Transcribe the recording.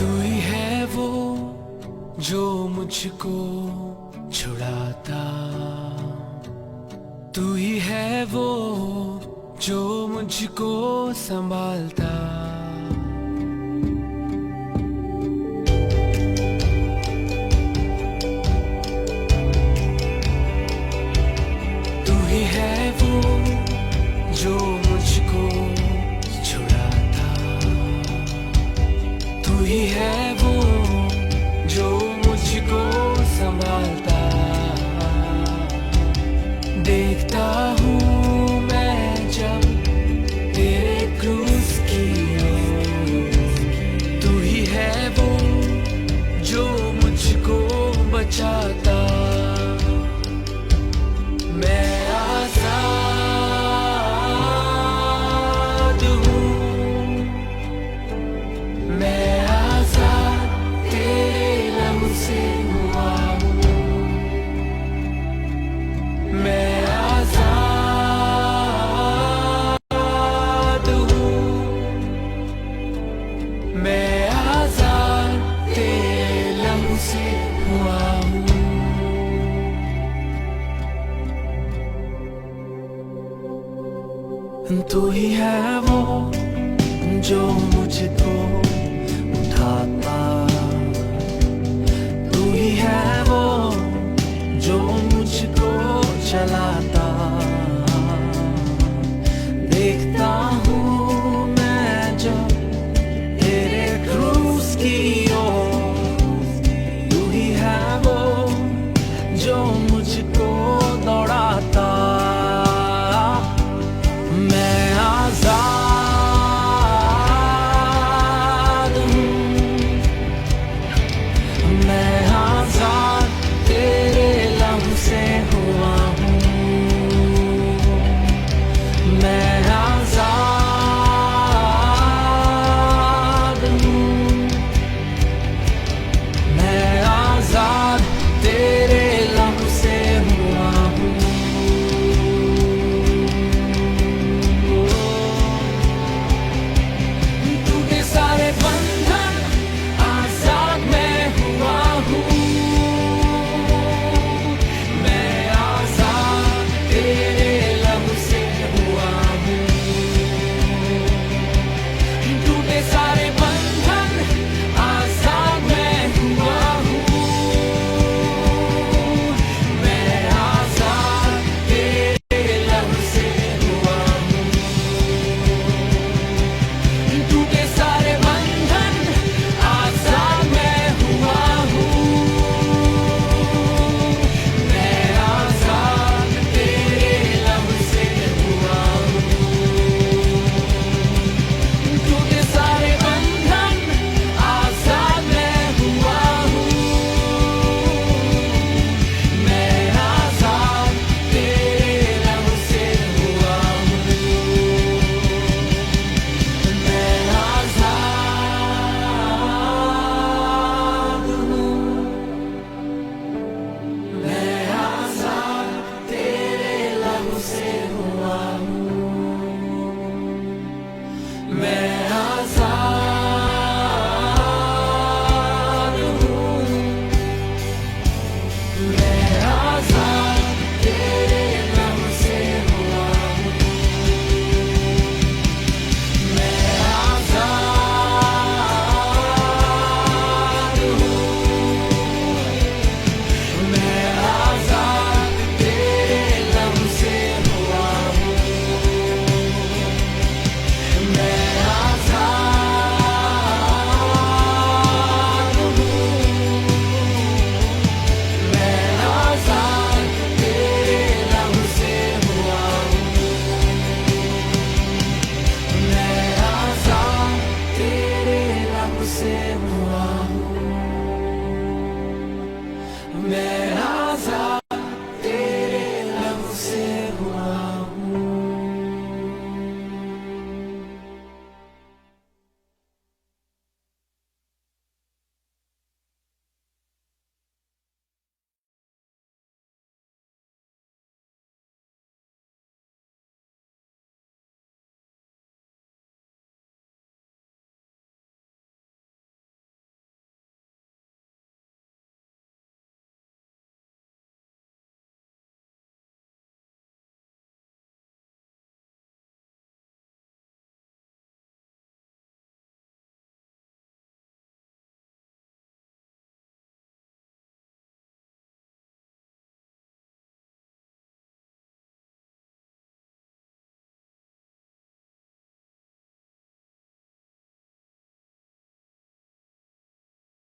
तू ही है वो जो मुझको छुड़ाता, तू ही है वो जो मुझको संभालता। तू ही है वो जो मुझको छुड़ाता, तू ही है वो जो मुझको संभालता। देखता हूँ मैं जब तेरे क्रूज की ओर, तू ही है वो जो मुझको बचाता। मैं आजाद हूँ, मैं आजाद तेरे लहू से हुआ हूँ। मैं आजाद हूँ, मैं आजाद तेरे लहू से हुआ हूँ। तू ही है वो जो मुझको उठाता, तू ही है वो जो मुझको चलाता। देखता हूँ मैं जब तेरे क्रूज की ओर, तू ही है वो जो मुझको दौड़ाता। मैं आजाद हूँ, मैं आजाद तेरे लहू से हुआ हूँ। मैं आजाद हूँ, मैं आजाद तेरे लहू से हुआ हूँ। टूटे सारे बंधन आजाद मैं हुआ हूँ। मैं आजाद तेरे लहू से हुआ हूँ। टूटे सारे बंधन आजाद मैं हुआ हूँ। मैं आजाद तेरे लहू से हुआ हूँ। टूटे सारे बंधन आजाद मैं हुआ हूँ। मैं आजाद तेरे लहू से हुआ हूँ। टूटे सारे बंधन आजाद मैं हुआ हूँ। मैं आजाद तेरे लहू से हुआ हूँ। मैं आजाद हूँ, मैं आजाद तेरे लहू से हुआ हूँ। मैं आजाद हूँ, मैं आजाद तेरे लहू से हुआ हूँ। मैं आजाद हूँ, मैं आजाद तेरे लहू से हुआ हूँ। मैं आजाद हूँ, मैं आजाद तेरे लहू से हुआ हूँ। मैं आजाद तेरे लहू से हुआ हूँ।